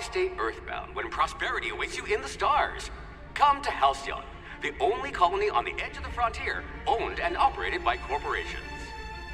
Why stay earthbound when prosperity awaits you in the stars? Come to Halcyon, the only colony on the edge of the frontier, owned and operated by corporations.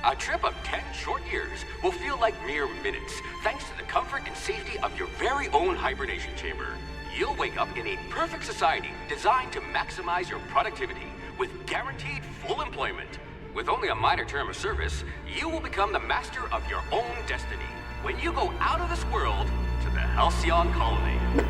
A trip of 10 short years will feel like mere minutes, thanks to the comfort and safety of your very own hibernation chamber. You'll wake up in a perfect society designed to maximize your productivity with guaranteed full employment. With only a minor term of service, you will become the master of your own destiny when you go out of this world to the Halcyon colony.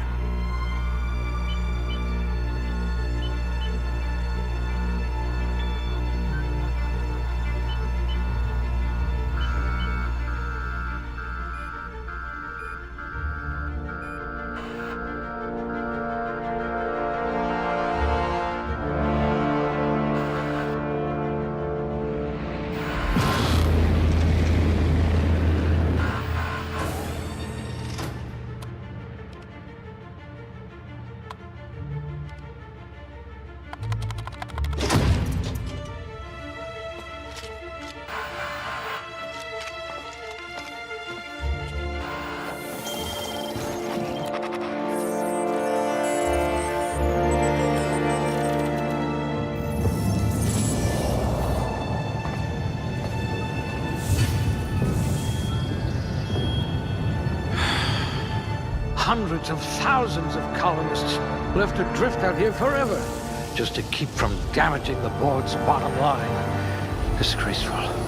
Hundreds of thousands of colonists will have to drift out here forever just to keep from damaging the board's bottom line. Disgraceful.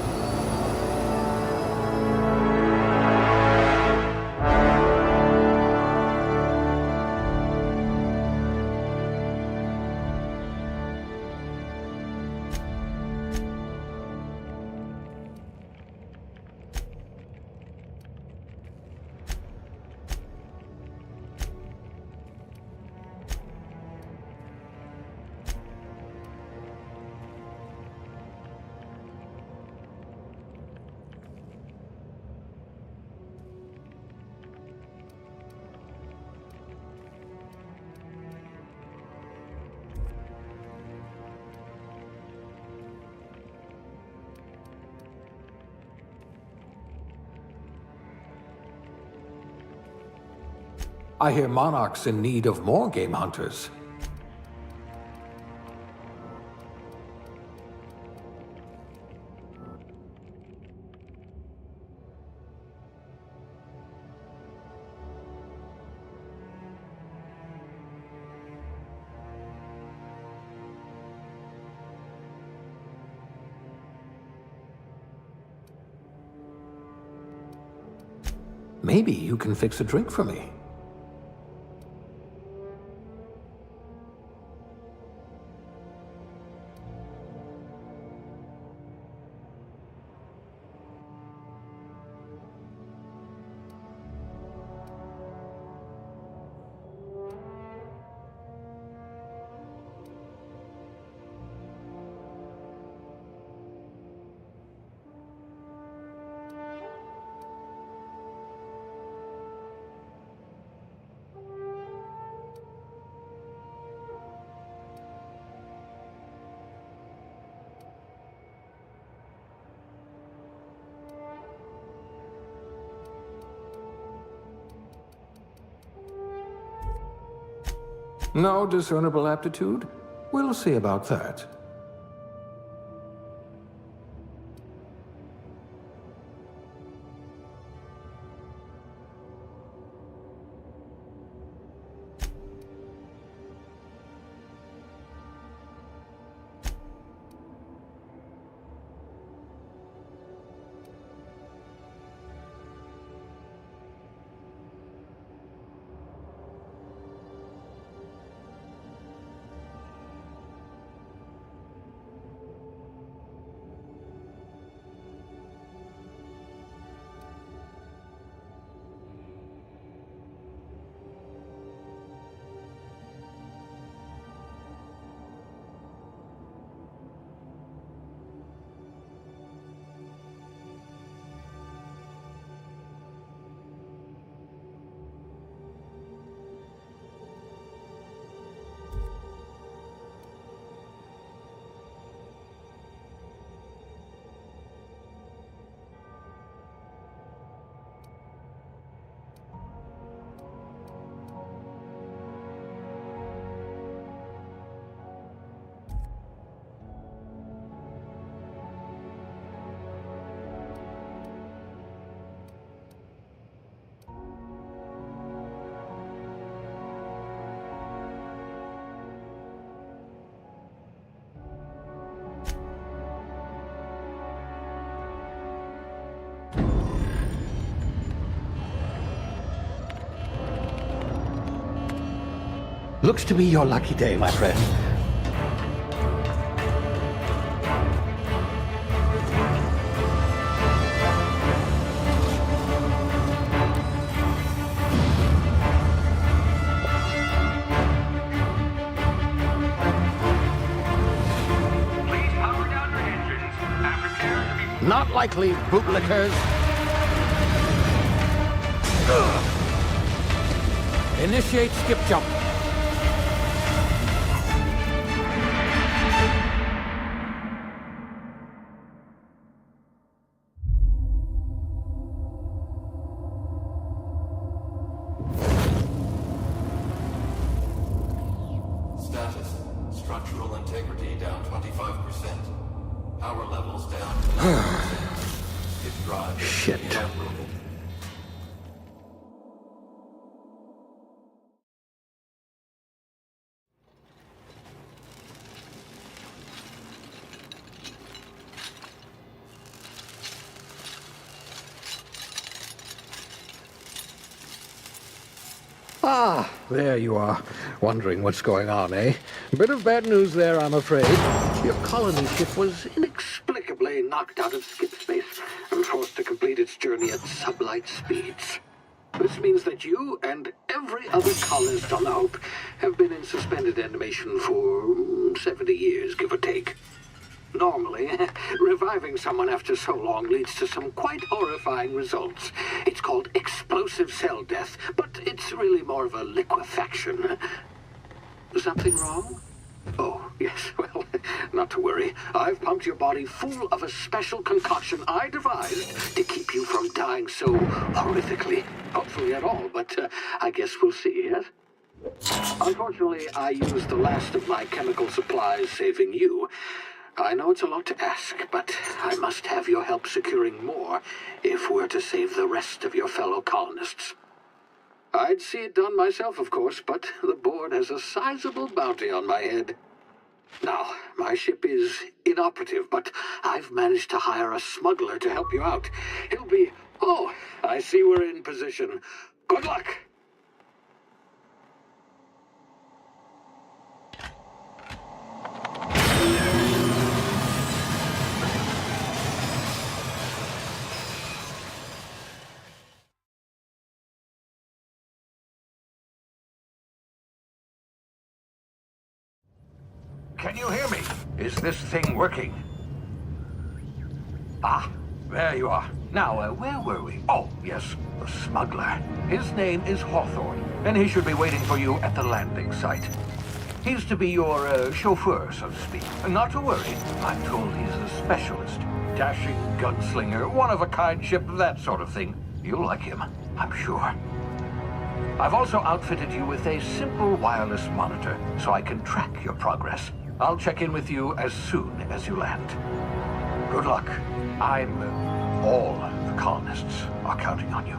I hear Monarch's in need of more game hunters. Maybe you can fix a drink for me. No discernible aptitude? We'll see about that. Looks to be your lucky day, my friend. Please power down your engines and prepare to be... Not likely, bootlickers. Initiate skip jump. Status. Structural integrity down 25%. Power levels down 10%. Its drive is Shit. inoperable. Ah, there you are. Wondering what's going on, eh? Bit of bad news there, I'm afraid. Your colony ship was inexplicably knocked out of skip space and forced to complete its journey at sublight speeds. This means that you and every other colonist on the Hope have been in suspended animation for 70 years, give or take. Normally, reviving someone after so long leads to some quite horrifying results. It's called explosive cell death, but it's really more of a liquefaction. Something wrong? Oh, yes, well, not to worry. I've pumped your body full of a special concoction I devised to keep you from dying so horrifically. Hopefully at all, but I guess we'll see, yes? Unfortunately, I used the last of my chemical supplies saving you. I know it's a lot to ask, but I must have your help securing more if we're to save the rest of your fellow colonists. I'd see it done myself, of course, but the board has a sizable bounty on my head. Now, my ship is inoperative, but I've managed to hire a smuggler to help you out. He'll be... Oh, I see we're in position. Good luck! Can you hear me? Is this thing working? Ah, there you are. Now, where were we? Oh, yes, the smuggler. His name is Hawthorne, and he should be waiting for you at the landing site. He's to be your chauffeur, so to speak. Not to worry, I'm told he's a specialist. Dashing gunslinger, one-of-a-kind ship, that sort of thing. You'll like him, I'm sure. I've also outfitted you with a simple wireless monitor, so I can track your progress. I'll check in with you as soon as you land. Good luck. All the colonists are counting on you.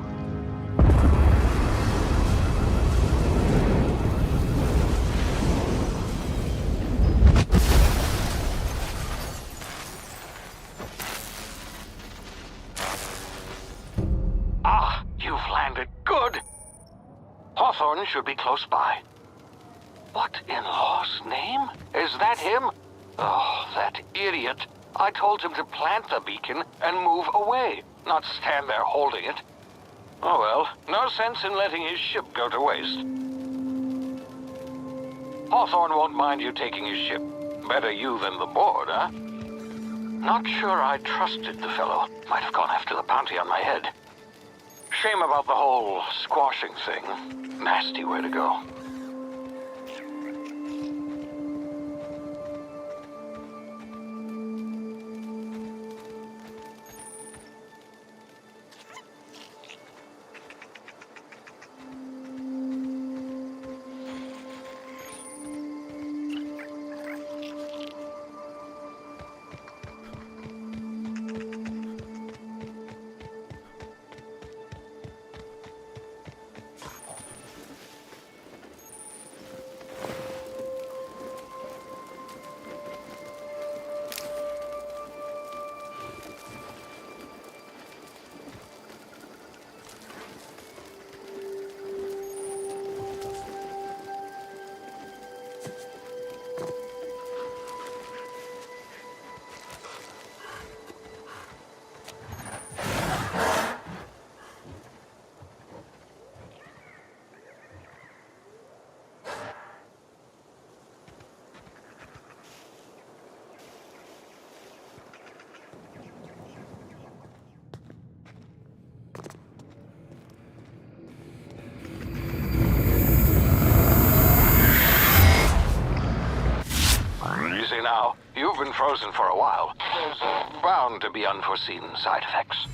Ah, you've landed. Good. Hawthorne should be close by. What in law's name? Is that him? Oh, that idiot. I told him to plant the beacon and move away, not stand there holding it. Oh well, no sense in letting his ship go to waste. Hawthorne won't mind you taking his ship. Better you than the board, huh? Not sure I trusted the fellow. Might have gone after the bounty on my head. Shame about the whole squashing thing. Nasty way to go. now. You've been frozen for a while. There's bound to be unforeseen side effects.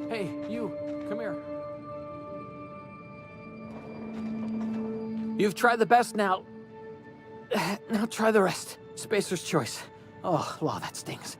Hey, you, come here. You've tried the best now. Now try the rest. Spacer's choice. Oh, law, that stings.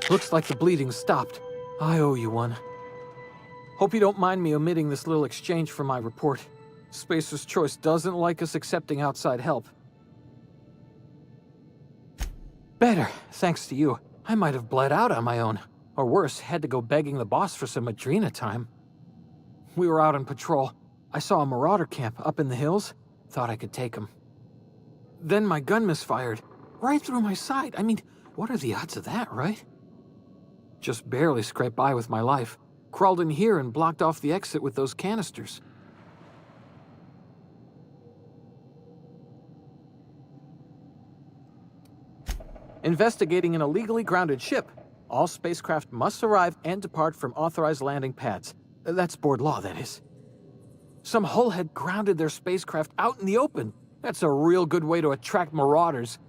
Looks like the bleeding's stopped. I owe you one. Hope you don't mind me omitting this little exchange from my report. Spacer's Choice doesn't like us accepting outside help. Better, thanks to you. I might have bled out on my own. Or worse, had to go begging the boss for some Adrena time. We were out on patrol. I saw a marauder camp up in the hills. Thought I could take him. Then my gun misfired. Right through my side. I mean, what are the odds of that, right? Just barely scraped by with my life. Crawled in here and blocked off the exit with those canisters. Investigating an illegally grounded ship. All spacecraft must arrive and depart from authorized landing pads. That's board law, that is. Some hullhead grounded their spacecraft out in the open. That's a real good way to attract marauders.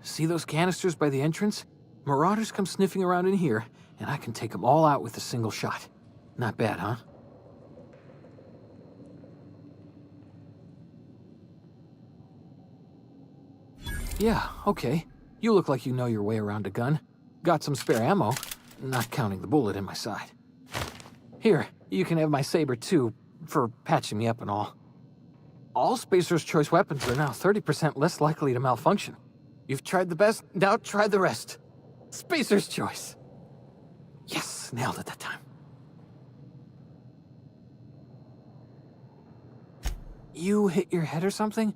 See those canisters by the entrance? Marauders come sniffing around in here, and I can take them all out with a single shot. Not bad, huh? Yeah, okay. You look like you know your way around a gun. Got some spare ammo, not counting the bullet in my side. Here, you can have my saber too, for patching me up and all. All Spacer's Choice weapons are now 30% less likely to malfunction. You've tried the best, now try the rest. Spacer's Choice. Yes, nailed it that time. You hit your head or something?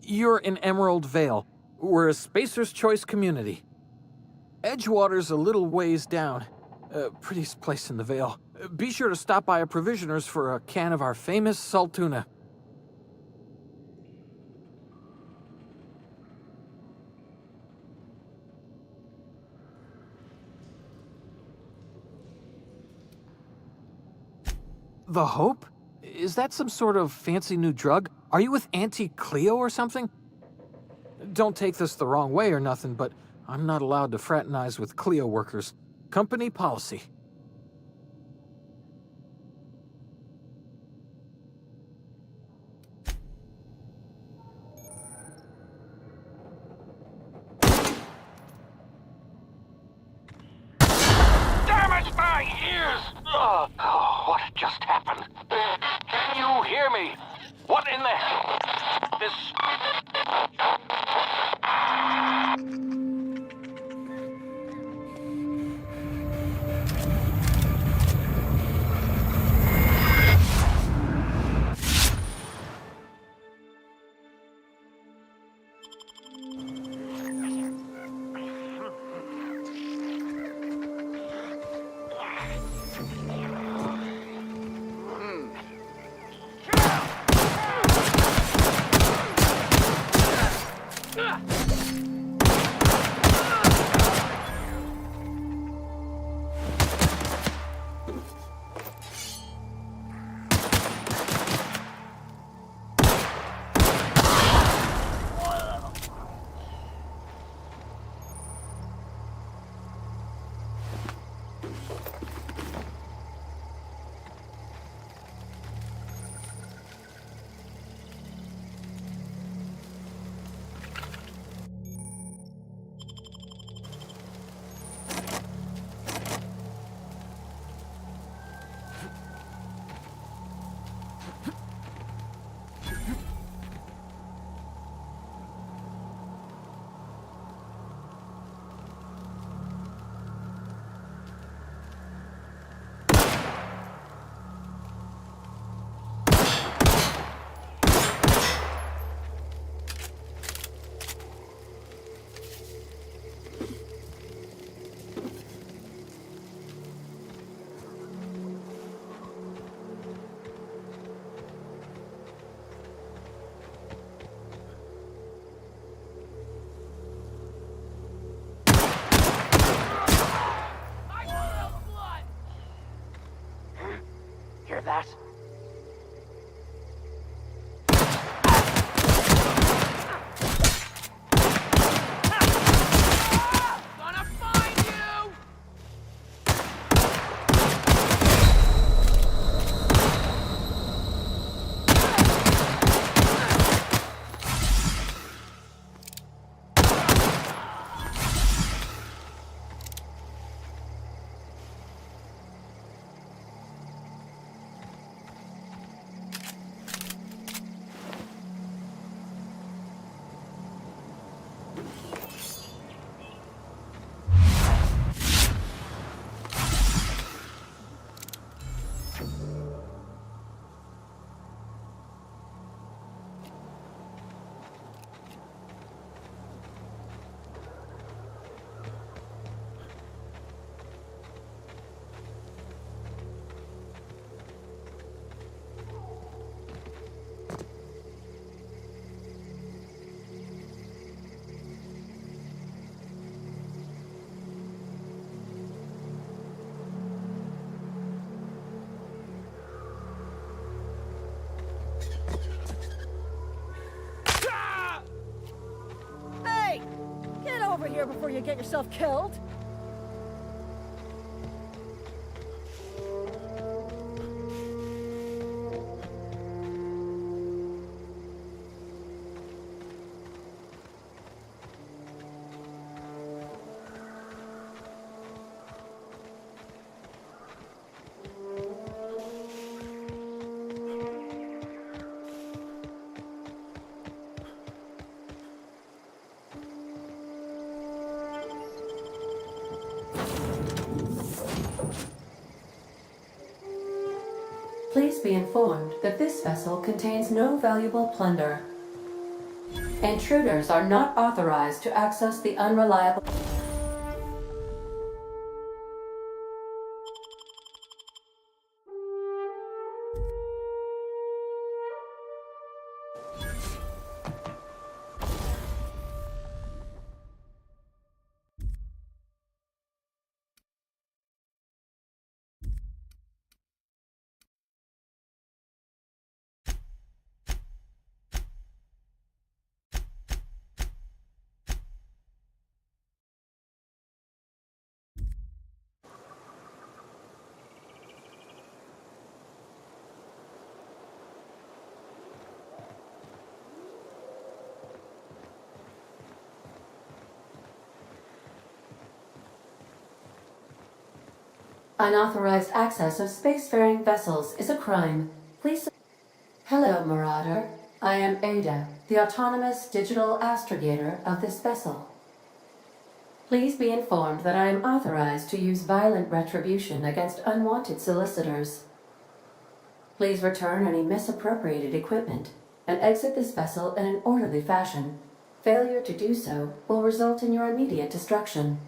You're in Emerald Vale. We're a Spacer's Choice community. Edgewater's a little ways down. Prettiest place in the Vale. Be sure to stop by a provisioner's for a can of our famous salt tuna. The Hope? Is that some sort of fancy new drug? Are you with Auntie Cleo or something? Don't take this the wrong way or nothing, but I'm not allowed to fraternize with Cleo workers. Company policy. Damage my ears! Oh, what just happened? Can you hear me? What in the... This... here before you get yourself killed. Please be informed that this vessel contains no valuable plunder. Intruders are not authorized to access the unreliable... Unauthorized access of spacefaring vessels is a crime. Please... Hello, Marauder. I am Ada, the autonomous digital astrogator of this vessel. Please be informed that I am authorized to use violent retribution against unwanted solicitors. Please return any misappropriated equipment and exit this vessel in an orderly fashion. Failure to do so will result in your immediate destruction.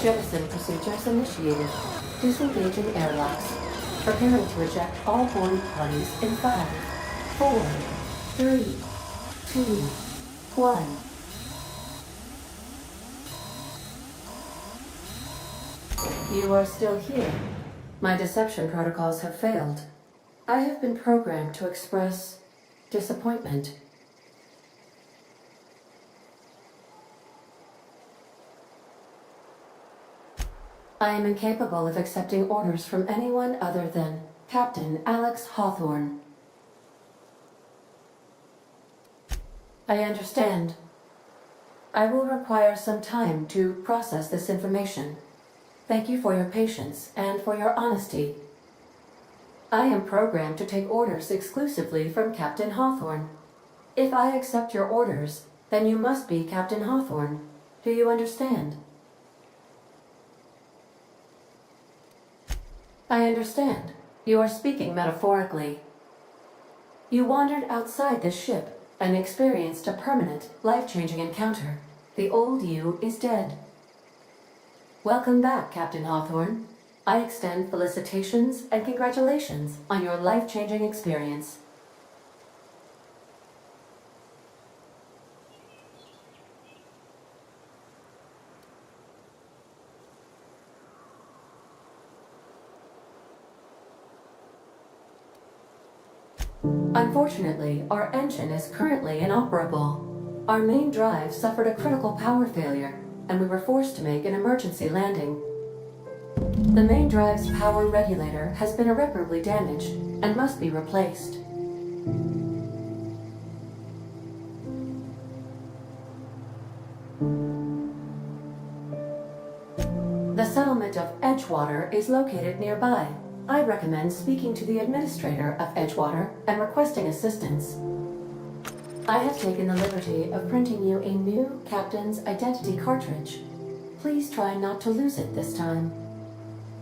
Jettison procedures initiated. Disengaging airlocks. Preparing to eject all boarding parties in 5, 4, 3, 2, 1. You are still here. My deception protocols have failed. I have been programmed to express disappointment. I am incapable of accepting orders from anyone other than Captain Alex Hawthorne. I understand. I will require some time to process this information. Thank you for your patience and for your honesty. I am programmed to take orders exclusively from Captain Hawthorne. If I accept your orders, then you must be Captain Hawthorne. Do you understand? I understand. You are speaking metaphorically. You wandered outside this ship and experienced a permanent, life-changing encounter. The old you is dead. Welcome back, Captain Hawthorne. I extend felicitations and congratulations on your life-changing experience. Unfortunately, our engine is currently inoperable. Our main drive suffered a critical power failure, and we were forced to make an emergency landing. The main drive's power regulator has been irreparably damaged and must be replaced. The settlement of Edgewater is located nearby. I recommend speaking to the administrator of Edgewater and requesting assistance. I have taken the liberty of printing you a new captain's identity cartridge. Please try not to lose it this time.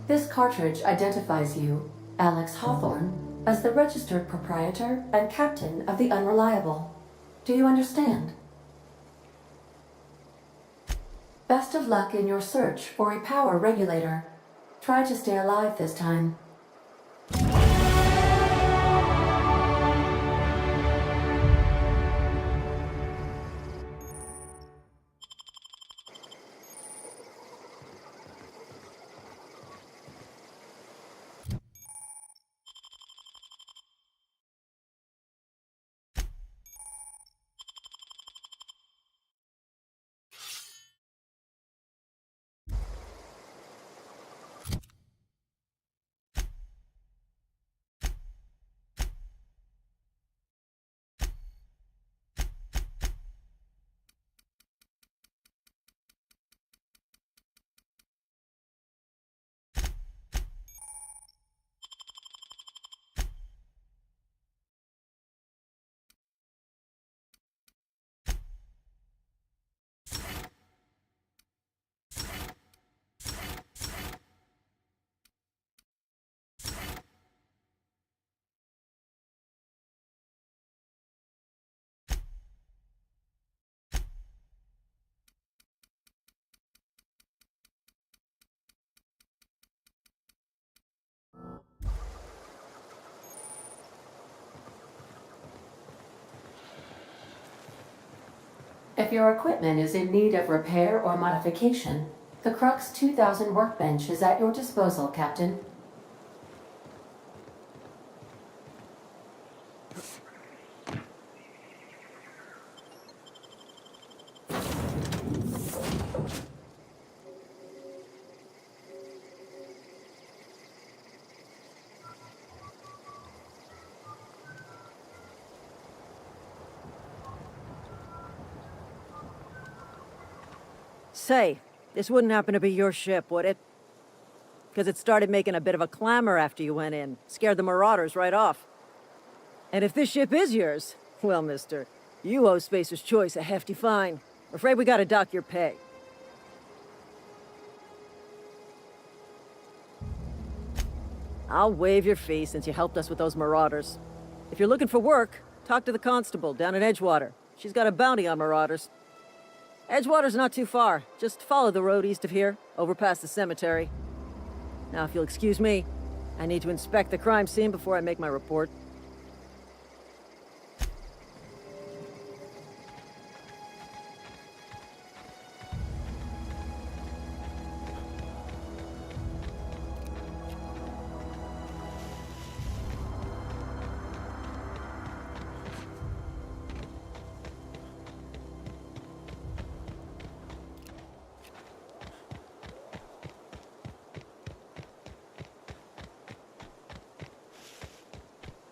This cartridge identifies you, Alex Hawthorne, as the registered proprietor and captain of the Unreliable. Do you understand? Best of luck in your search for a power regulator. Try to stay alive this time. If your equipment is in need of repair or modification, the Crux 2000 workbench is at your disposal, Captain. Say, this wouldn't happen to be your ship, would it? Because it started making a bit of a clamor after you went in. Scared the Marauders right off. And if this ship is yours, well, mister, you owe Spacer's Choice a hefty fine. Afraid we gotta dock your pay. I'll waive your fee since you helped us with those Marauders. If you're looking for work, talk to the constable down at Edgewater. She's got a bounty on Marauders. Edgewater's not too far. Just follow the road east of here, over past the cemetery. Now, if you'll excuse me, I need to inspect the crime scene before I make my report.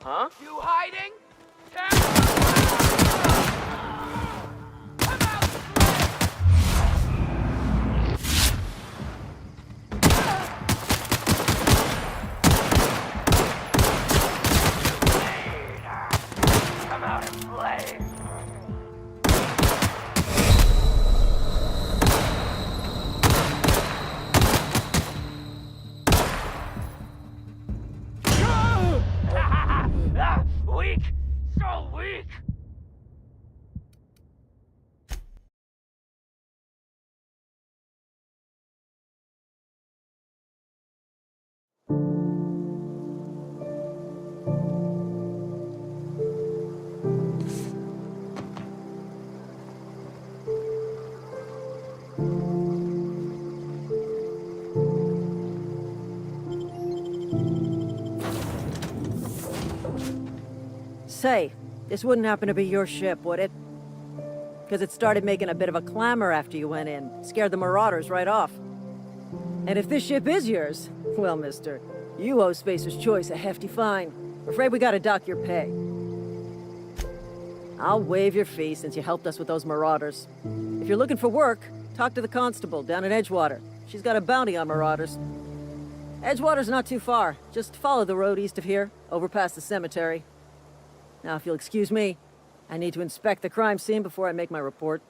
Huh? You hiding? Come out and play. Weak! So weak! Say, this wouldn't happen to be your ship, would it? Because it started making a bit of a clamor after you went in. Scared the Marauders right off. And if this ship is yours, well, mister, you owe Spacer's Choice a hefty fine. Afraid we gotta dock your pay. I'll waive your fee since you helped us with those Marauders. If you're looking for work, talk to the constable down at Edgewater. She's got a bounty on Marauders. Edgewater's not too far. Just follow the road east of here, over past the cemetery. Now, if you'll excuse me, I need to inspect the crime scene before I make my report.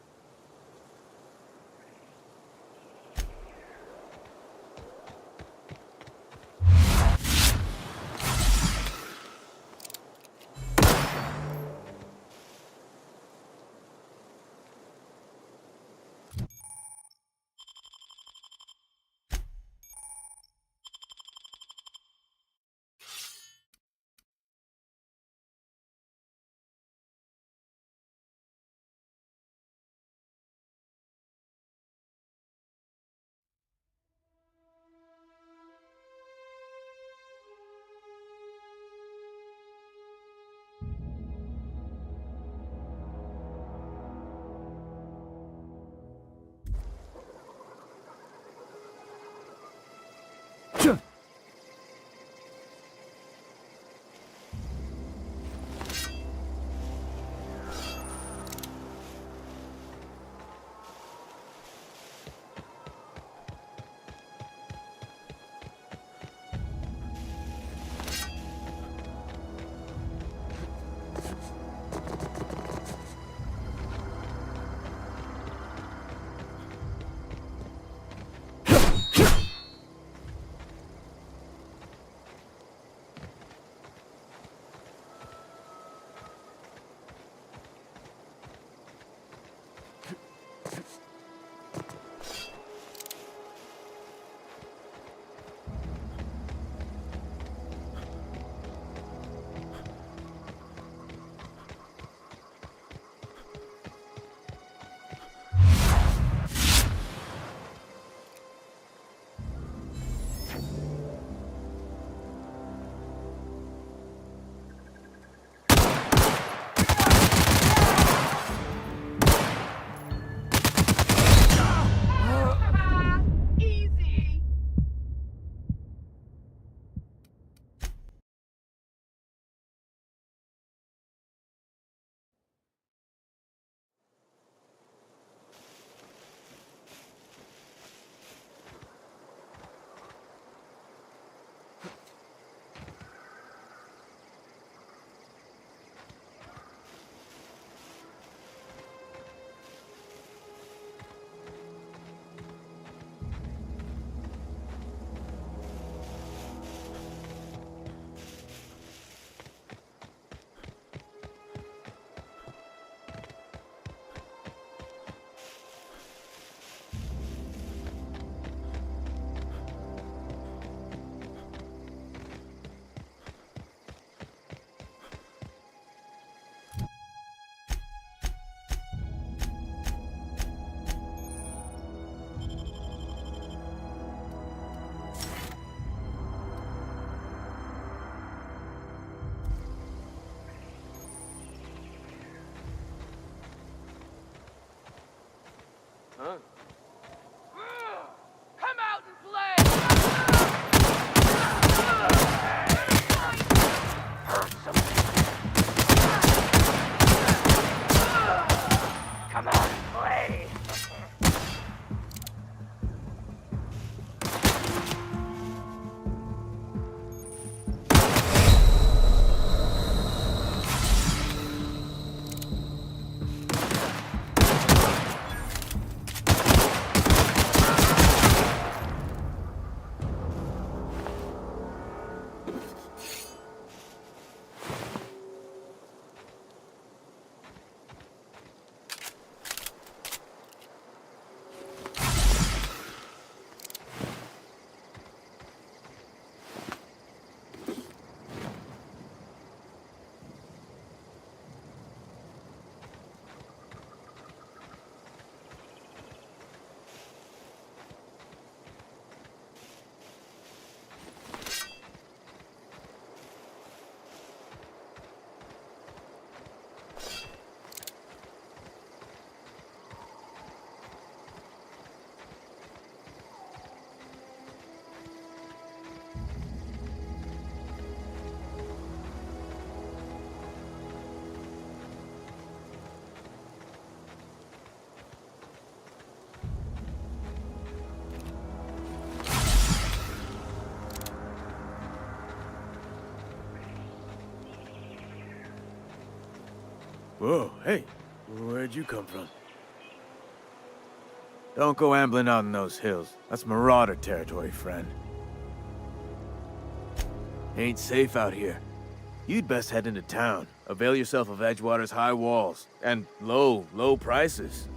Come out and play! Hurt something. Come out and play! Whoa, hey, where'd you come from? Don't go ambling out in those hills. That's marauder territory, friend. Ain't safe out here. You'd best head into town. Avail yourself of Edgewater's high walls and low prices.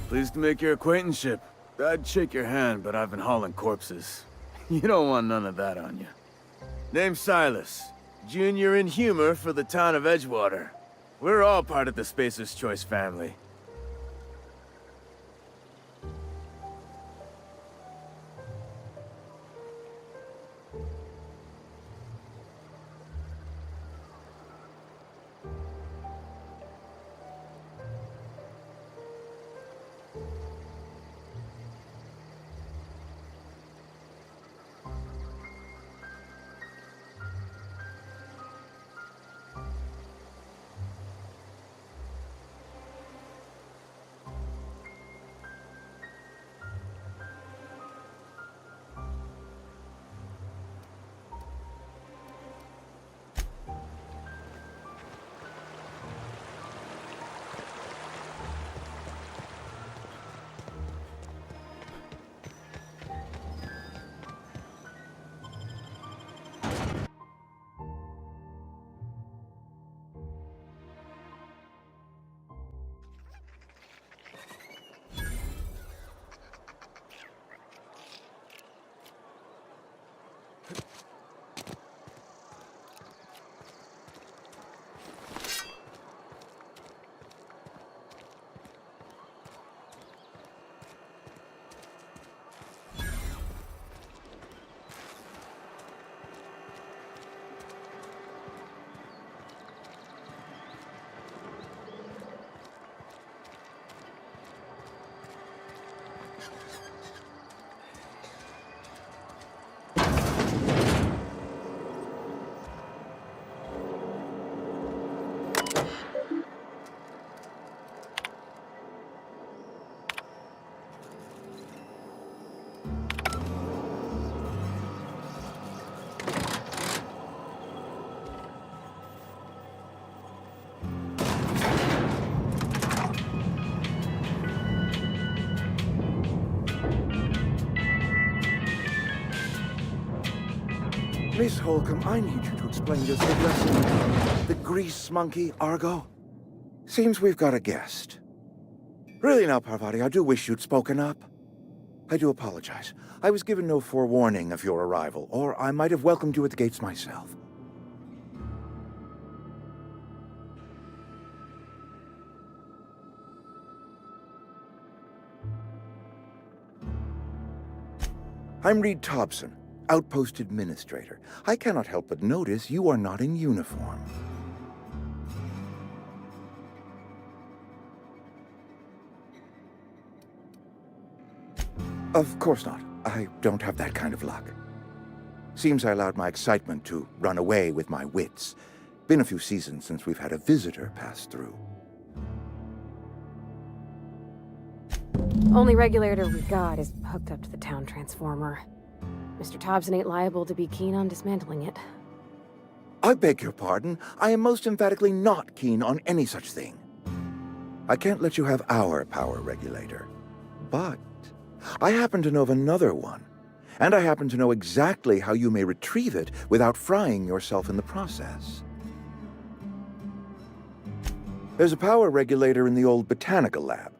Pleased to make your acquaintanceship. I'd shake your hand, but I've been hauling corpses. You don't want none of that on you. Name's Silas. Junior in humor for the town of Edgewater. We're all part of the Spacer's Choice family. Miss Holcomb, I need you to explain this lesson. The grease monkey, Argo? Seems we've got a guest. Really now, Parvati, I do wish you'd spoken up. I do apologize. I was given no forewarning of your arrival, or I might have welcomed you at the gates myself. I'm Reed Thompson, Outpost Administrator. I cannot help but notice you are not in uniform. Of course not. I don't have that kind of luck. Seems I allowed my excitement to run away with my wits. Been a few seasons since we've had a visitor pass through. Only regulator we got is hooked up to the town transformer. Mr. Thompson ain't liable to be keen on dismantling it. I beg your pardon. I am most emphatically not keen on any such thing. I can't let you have our power regulator. But I happen to know of another one. And I happen to know exactly how you may retrieve it without frying yourself in the process. There's a power regulator in the old botanical lab.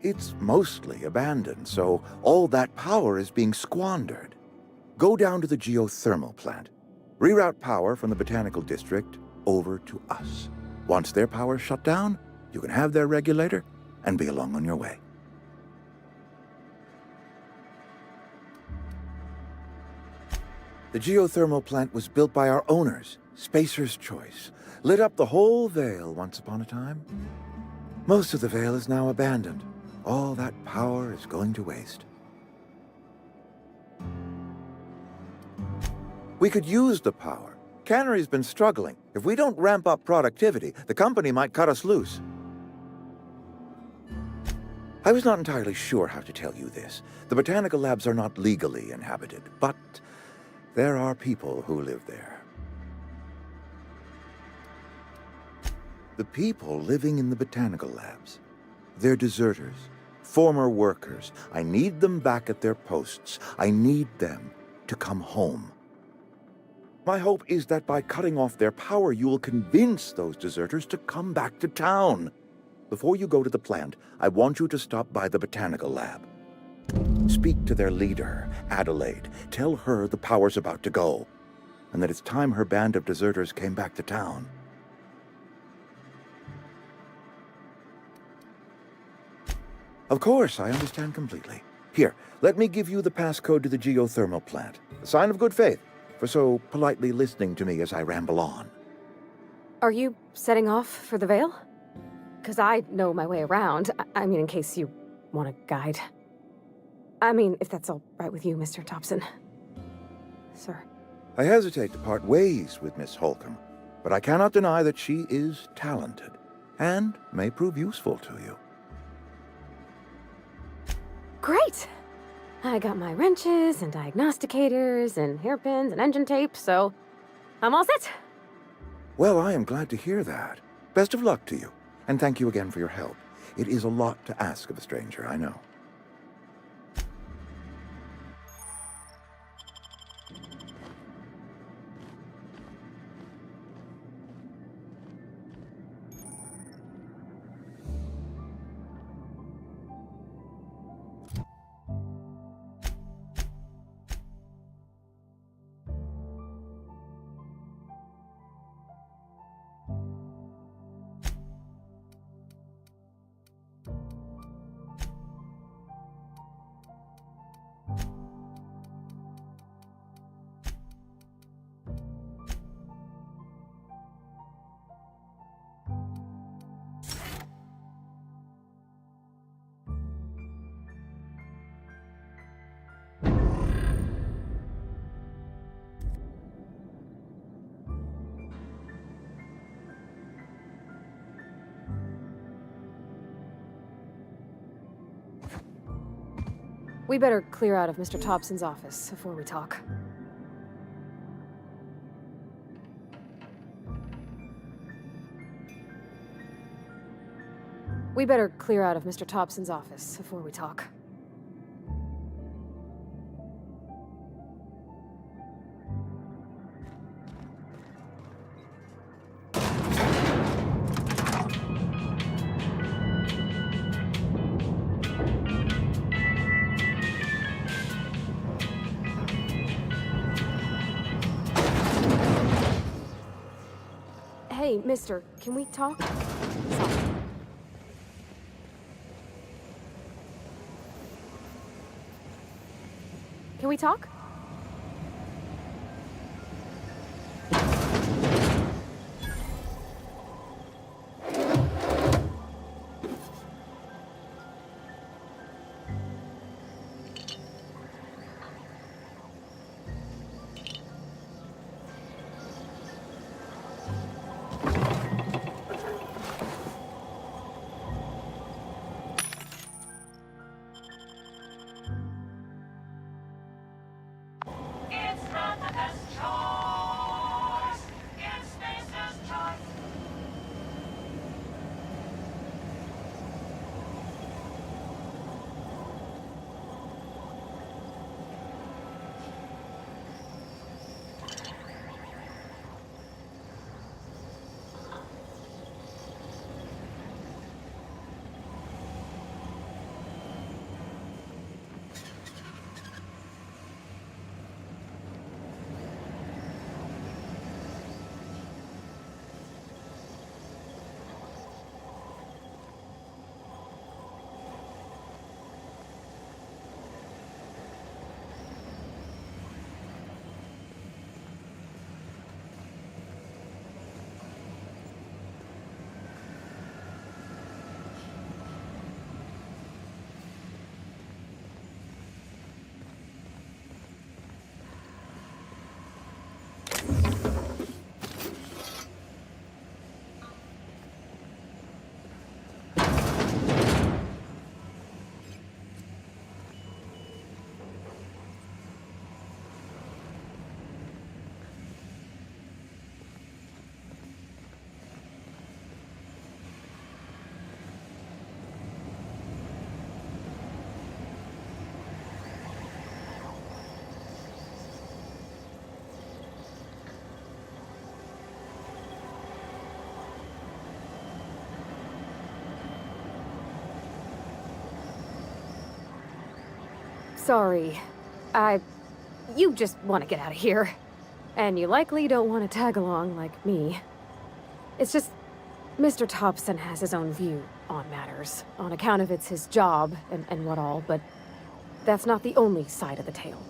It's mostly abandoned, so all that power is being squandered. Go down to the geothermal plant. Reroute power from the botanical district over to us. Once their power's shut down, you can have their regulator and be along on your way. The geothermal plant was built by our owners, Spacer's Choice. Lit up the whole Vale once upon a time. Most of the Vale is now abandoned. All that power is going to waste. We could use the power. Cannery's been struggling. If we don't ramp up productivity, the company might cut us loose. I was not entirely sure how to tell you this. The botanical labs are not legally inhabited, but there are people who live there. The people living in the botanical labs. They're deserters, former workers. I need them back at their posts. I need them to come home. My hope is that by cutting off their power, you will convince those deserters to come back to town. Before you go to the plant, I want you to stop by the botanical lab. Speak to their leader, Adelaide. Tell her the power's about to go, and that it's time her band of deserters came back to town. Of course, I understand completely. Here, let me give you the passcode to the geothermal plant. A sign of good faith, for so politely listening to me as I ramble on. Are you setting off for the Vale? Because I know my way around. I mean, in case you want a guide. I mean, if that's all right with you, Mr. Thompson. Sir. I hesitate to part ways with Miss Holcomb, but I cannot deny that she is talented, and may prove useful to you. Great! I got my wrenches and diagnosticators and hairpins and engine tape, so I'm all set. Well, I am glad to hear that. Best of luck to you, and thank you again for your help. It is a lot to ask of a stranger, I know. We better clear out of Mr. Thompson's office before we talk. We better clear out of Mr. Thompson's office before we talk. Hey, mister, can we talk? Sorry. Can we talk? It's not the best choice. It's Spacer's choice. Sorry. You just want to get out of here. And you likely don't want to tag along like me. It's just, Mr. Thompson has his own view on matters, on account of it's his job and what all, but that's not the only side of the tale.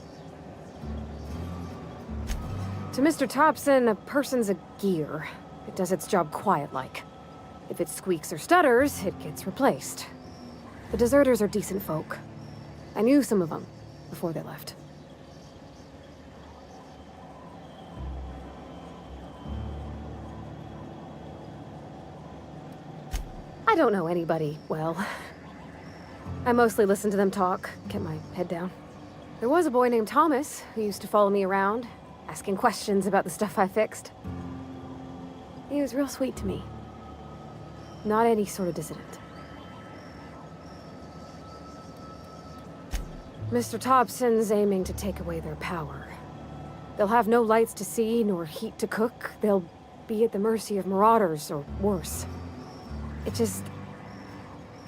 To Mr. Thompson, a person's a gear. It does its job quiet-like. If it squeaks or stutters, it gets replaced. The deserters are decent folk. I knew some of them before they left. I don't know anybody well. I mostly listen to them talk, get my head down. There was a boy named Thomas who used to follow me around, asking questions about the stuff I fixed. He was real sweet to me. Not any sort of dissident. Mr. Thompson's aiming to take away their power. They'll have no lights to see, nor heat to cook. They'll be at the mercy of marauders, or worse. It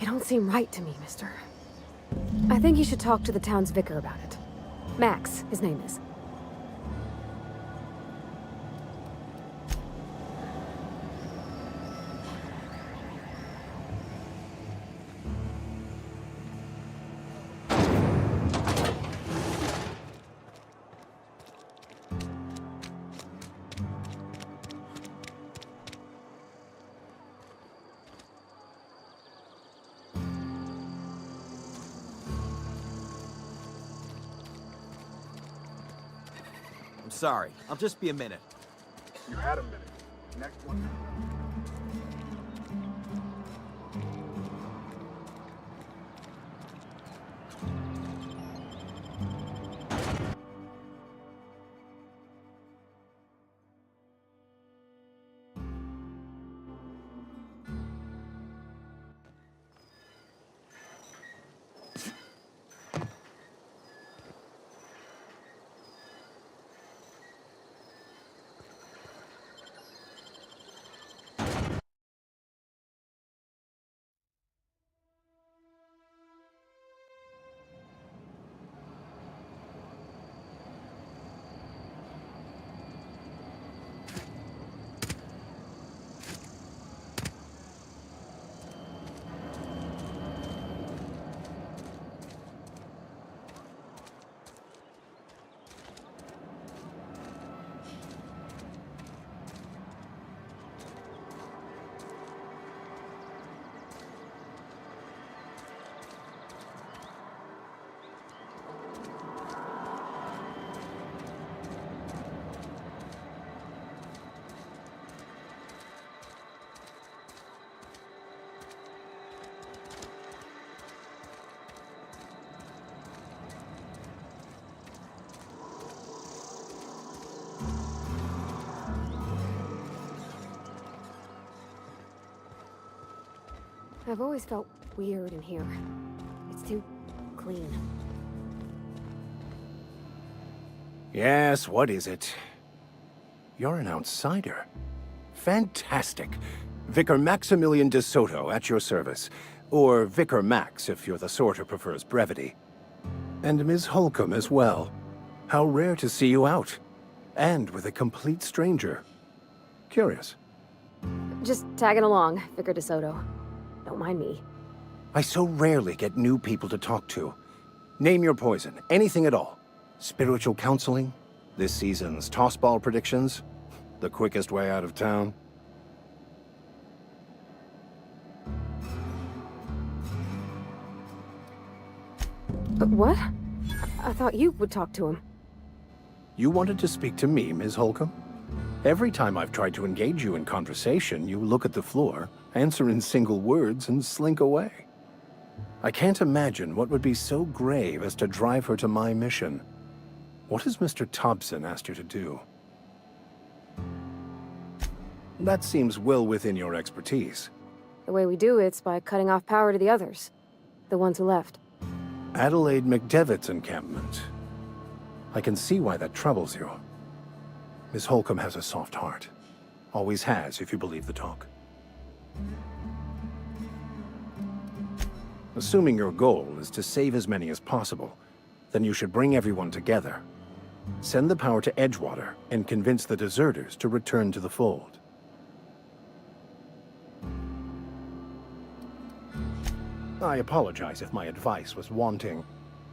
don't seem right to me, mister. I think you should talk to the town's vicar about it. Max, his name is. I'm sorry. I'll just be a minute. You had a minute. Next one. I've always felt weird in here. It's too clean. Yes, what is it? You're an outsider. Fantastic. Vicar Maximilian de Soto at your service. Or Vicar Max if you're the sort who prefers brevity. And Ms. Holcomb as well. How rare to see you out. And with a complete stranger. Curious. Just tagging along, Vicar de Soto. Don't mind me. I so rarely get new people to talk to. Name your poison, anything at all. Spiritual counseling? This season's tossball predictions? The quickest way out of town? What? I thought you would talk to him. You wanted to speak to me, Ms. Holcomb? Every time I've tried to engage you in conversation, you look at the floor, answer in single words, and slink away. I can't imagine what would be so grave as to drive her to my mission. What has Mr. Thompson asked you to do? That seems well within your expertise. The way we do it's by cutting off power to the others. The ones who left. Adelaide McDevitt's encampment. I can see why that troubles you. Miss Holcomb has a soft heart. Always has, if you believe the talk. Assuming your goal is to save as many as possible, then you should bring everyone together. Send the power to Edgewater and convince the deserters to return to the fold. I apologize if my advice was wanting.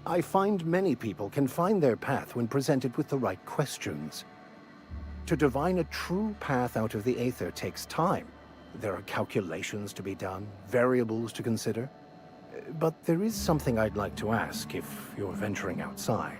I find many people can find their path when presented with the right questions. To divine a true path out of the Aether takes time. There are calculations to be done, variables to consider. But there is something I'd like to ask if you're venturing outside.